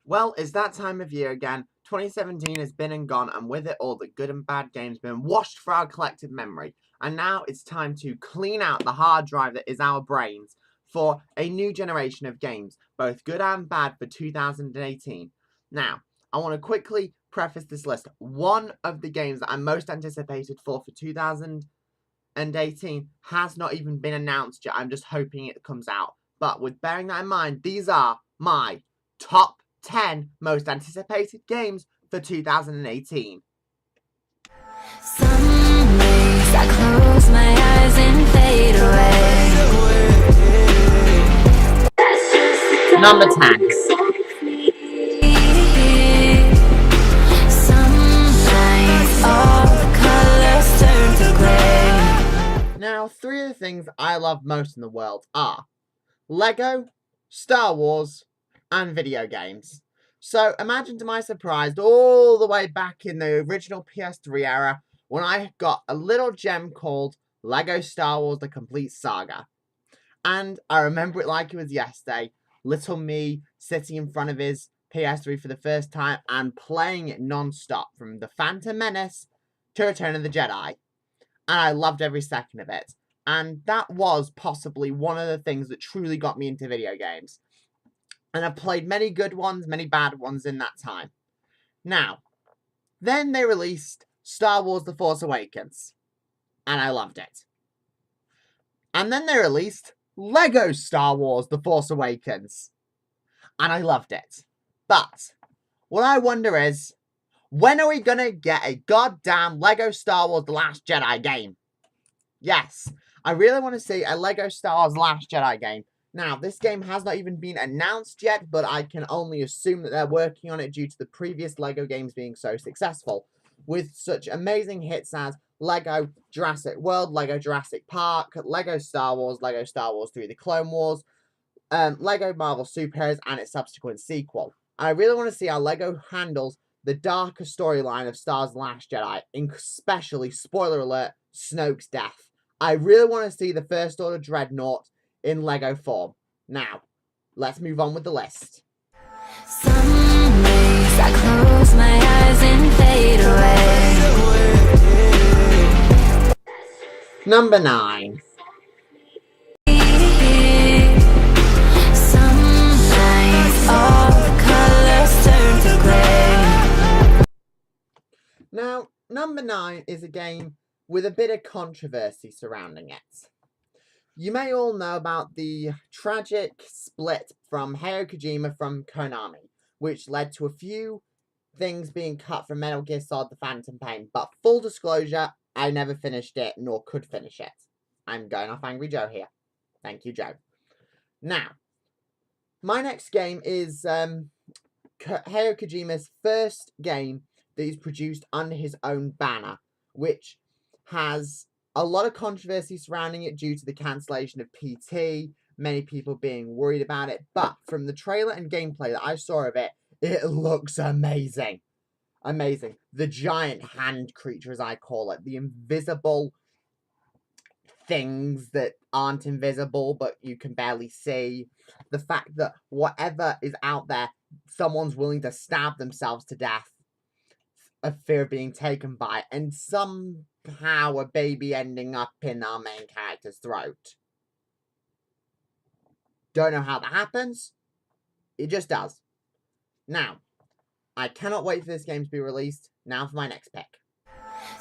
Well, it's that time of year again. 2017 has been and gone, and with it all the good and bad games been washed for our collective memory. And now it's time to clean out the hard drive that is our brains for a new generation of games, both good and bad, for 2018. Now, I want to quickly preface this list. One of the games that I'm most anticipated for 2018 has not even been announced yet. I'm just hoping it comes out. But with bearing that in mind, these are my top 10 most anticipated games for 2018. Some days I close my eyes and fade away. Number 10. Sometimes all the colors turn to gray. Now, three of the things I love most in the world are Lego, Star Wars, and video games. So imagine to my surprise, all the way back in the original PS3 era, when I got a little gem called Lego Star Wars The Complete Saga. And I remember it like it was yesterday, little me sitting in front of his PS3 for the first time and playing it non-stop from The Phantom Menace to Return of the Jedi. And I loved every second of it. And that was possibly one of the things that truly got me into video games. And I've played many good ones, many bad ones in that time. Now, then they released Star Wars The Force Awakens. And I loved it. And then they released Lego Star Wars The Force Awakens. And I loved it. But, what I wonder is, when are we going to get a goddamn Lego Star Wars The Last Jedi game? Yes, I really want to see a Lego Star Wars The Last Jedi game. Now, this game has not even been announced yet, but I can only assume that they're working on it due to the previous Lego games being so successful, with such amazing hits as Lego Jurassic World, Lego Jurassic Park, Lego Star Wars 3: The Clone Wars, Lego Marvel Superheroes, and its subsequent sequel. And I really want to see how Lego handles the darker storyline of Star Wars The Last Jedi, especially, spoiler alert, Snoke's death. I really want to see the First Order Dreadnought in Lego form. Now, let's move on with the list. Some days I close my eyes and fade away. Number 9. Sometimes all the colors turn to gray. Now, number 9 is a game with a bit of controversy surrounding it. You may all know about the tragic split from Hideo Kojima from Konami, which led to a few things being cut from Metal Gear Solid The Phantom Pain, but full disclosure, I never finished it, nor could finish it. I'm going off Angry Joe here. Thank you, Joe. Now, my next game is Hideo Kojima's first game that he's produced under his own banner, which has a lot of controversy surrounding it due to the cancellation of PT, many people being worried about it, but from the trailer and gameplay that I saw of it, it looks amazing. Amazing. The giant hand creature, as I call it, the invisible things that aren't invisible but you can barely see, the fact that whatever is out there, someone's willing to stab themselves to death of fear of being taken by it, and somehow a baby ending up in our main character's throat. Don't know how that happens. It just does. Now, I cannot wait for this game to be released. Now for my next pick.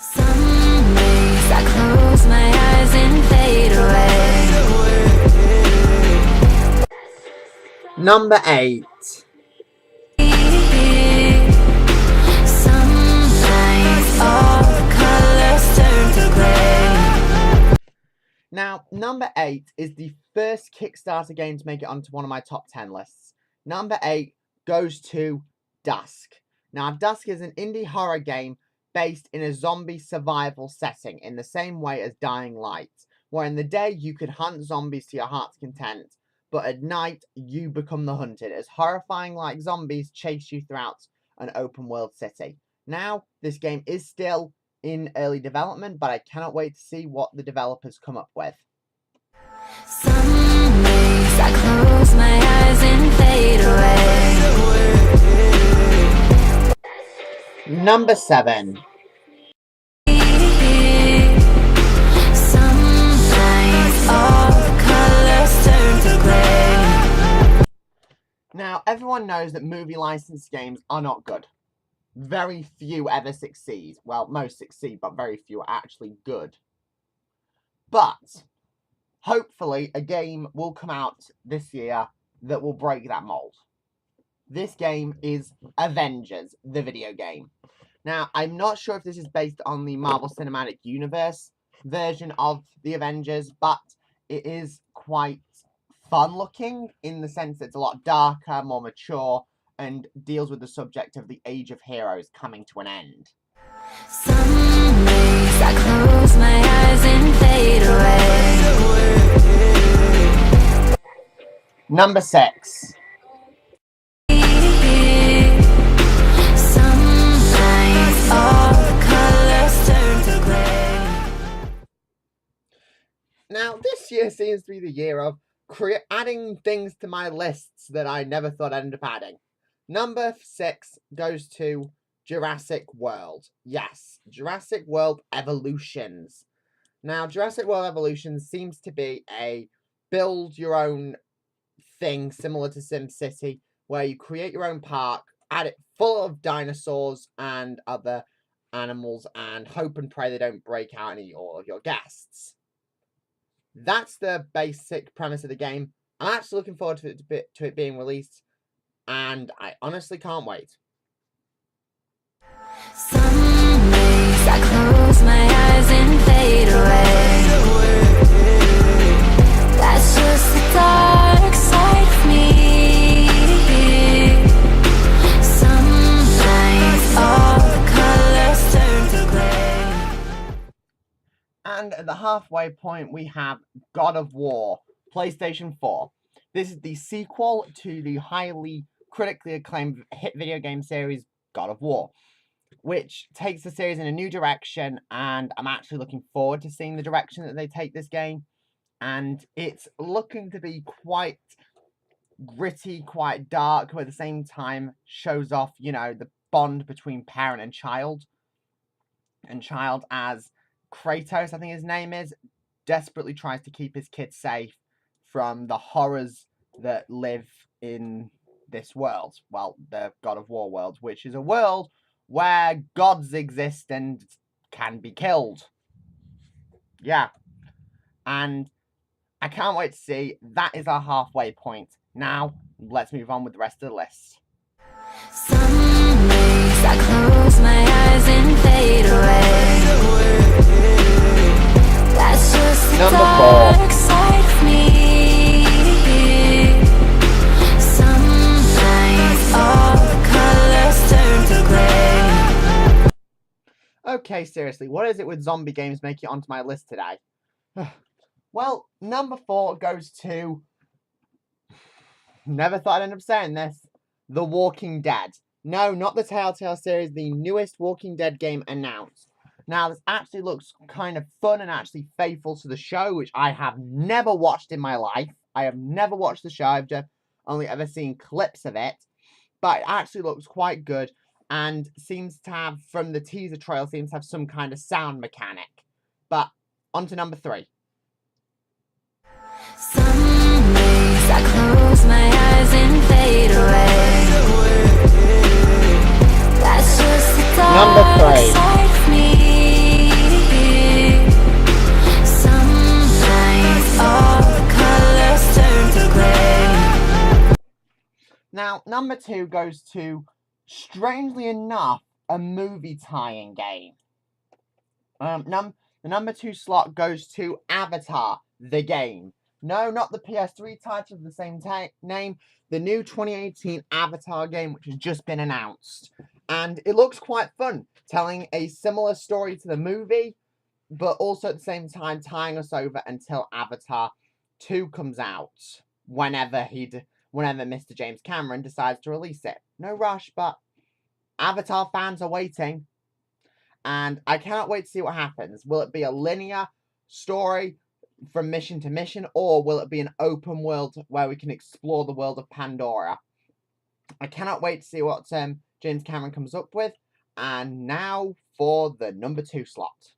Some days I close my eyes and fade away. Number 8. All the colors turn to gray. Now, number 8 is the first Kickstarter game to make it onto one of my top 10 lists. Number 8 goes to Dusk. Now, Dusk is an indie horror game based in a zombie survival setting in the same way as Dying Light, where in the day you could hunt zombies to your heart's content, but at night you become the hunted as horrifying like zombies chase you throughout an open world city. Now, this game is still in early development, but I cannot wait to see what the developers come up with. Some days I close my eyes and fade away. Number 7. Now, everyone knows that movie license games are not good. Very few ever succeed. Well, most succeed, but very few are actually good. But, hopefully, a game will come out this year that will break that mold. This game is Avengers, the video game. Now, I'm not sure if this is based on the Marvel Cinematic Universe version of the Avengers, but it is quite fun looking in the sense that it's a lot darker, more mature, and deals with the subject of the age of heroes coming to an end. Some days I close my eyes and fade away. Number 6. Sometimes all the colors turn to gray. Now, this year seems to be the year of adding things to my lists that I never thought I'd end up adding. Number 6 goes to Jurassic World. Yes, Jurassic World Evolutions. Now, Jurassic World Evolutions seems to be a build your own thing similar to SimCity, where you create your own park, add it full of dinosaurs and other animals, and hope and pray they don't break out and eat all of your guests. That's the basic premise of the game. I'm actually looking forward to it being released, and I honestly can't wait. Some days I close my eyes and fade away. That's just the dark side of me. Sometimes all the colors turn to gray. And at the halfway point, we have God of War, PlayStation 4. This is the sequel to the highly critically acclaimed hit video game series God of War, which takes the series in a new direction, and I'm actually looking forward to seeing the direction that they take this game. And it's looking to be quite gritty, quite dark, but at the same time shows off, the bond between parent and child. And child, as Kratos, I think his name is, desperately tries to keep his kids safe from the horrors that live in this world. Well, the God of War world, which is a world where gods exist and can be killed. Yeah. And I can't wait to see. That is our halfway point. Now, let's move on with the rest of the list. Some days I close my eyes and fade away. That's just the Number 4. dark side of me. Sometimes all the colors turn to gray. Okay, seriously, what is it with zombie games making it onto my list today? Well, number 4 goes to... Never thought I'd end up saying this. The Walking Dead. No, not the Telltale series, the newest Walking Dead game announced. Now, this actually looks kind of fun and actually faithful to the show, which I have never watched in my life. I have never watched the show. I've just only ever seen clips of it. But it actually looks quite good and seems to have, from the teaser trailer, seems to have some kind of sound mechanic. But, on to number 3. Some days I close my eyes and fade away. That's just the dark Number 3. side of me. Sometimes all the colors turn to gray. Now, number 2 goes to, strangely enough, a movie tie-in game. The number 2 slot goes to Avatar, the game. No, not the PS3 title of the same name. The new 2018 Avatar game, which has just been announced. And it looks quite fun, telling a similar story to the movie, but also at the same time tying us over until Avatar 2 comes out, whenever Mr. James Cameron decides to release it. No rush, but Avatar fans are waiting. And I cannot wait to see what happens. Will it be a linear story from mission to mission, or will it be an open world where we can explore the world of Pandora? I cannot wait to see what James Cameron comes up with, And now for the number 2 slot.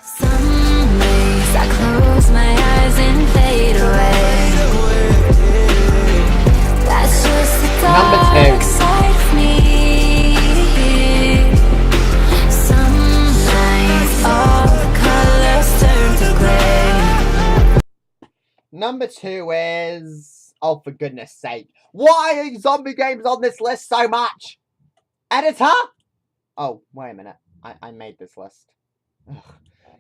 Some days I close my eyes and fade away. That's just the dark side of me. Some nights all the colors turn to grey. Number 2 is... Oh, for goodness sake. Why are zombie games on this list so much? Editor? Oh, wait a minute. I made this list. Ugh.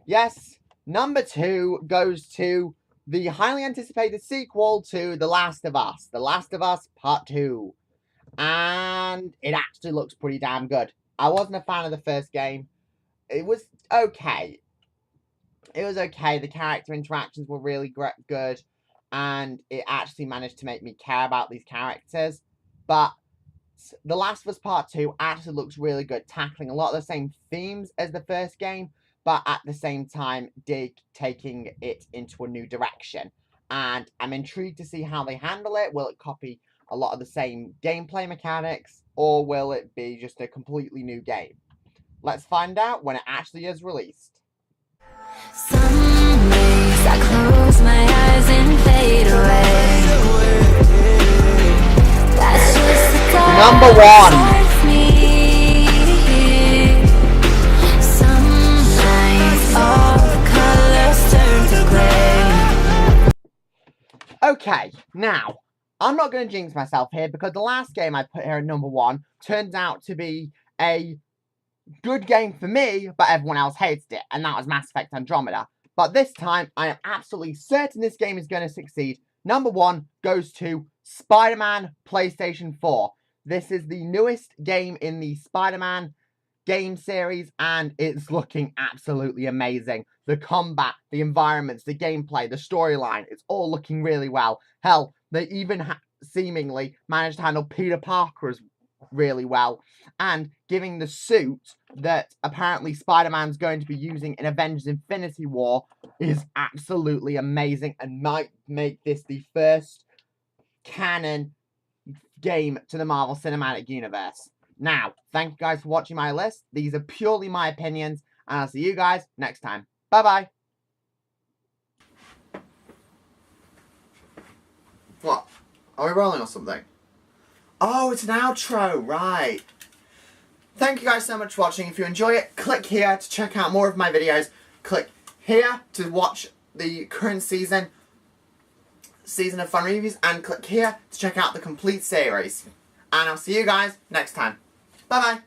Yes, number 2 goes to the highly anticipated sequel to The Last of Us. The Last of Us Part 2. And it actually looks pretty damn good. I wasn't a fan of the first game. It was okay. It was okay. The character interactions were really good. And it actually managed to make me care about these characters. But The Last of Us Part 2 actually looks really good, tackling a lot of the same themes as the first game, but at the same time, taking it into a new direction. And I'm intrigued to see how they handle it. Will it copy a lot of the same gameplay mechanics, or will it be just a completely new game? Let's find out when it actually is released. Some days I close my eyes and fade away. That's just the dark Number 1. side of me. Some nights all the colors turn to grey. Okay, now, I'm not going to jinx myself here because the last game I put here at number 1 turns out to be a good game for me, but everyone else hated it, and that was Mass Effect Andromeda. But this time, I am absolutely certain this game is going to succeed. Number 1 goes to SpiderMan PlayStation 4. This is the newest game in the SpiderMan game series, and it's looking absolutely amazing. The combat, the environments, the gameplay, the storyline, it's all looking really well. Hell, they even seemingly managed to handle Peter Parker really well, and giving the suit that apparently Spider-Man's going to be using in Avengers Infinity War is absolutely amazing and might make this the first canon game to the Marvel Cinematic Universe. Now, thank you guys for watching my list. These are purely my opinions, and I'll see you guys next time. Bye-bye. What? Are we rolling or something? Oh, it's an outro, right. Thank you guys so much for watching. If you enjoy it, click here to check out more of my videos. Click here to watch the current season of fun reviews, and click here to check out the complete series. And I'll see you guys next time. Bye-bye.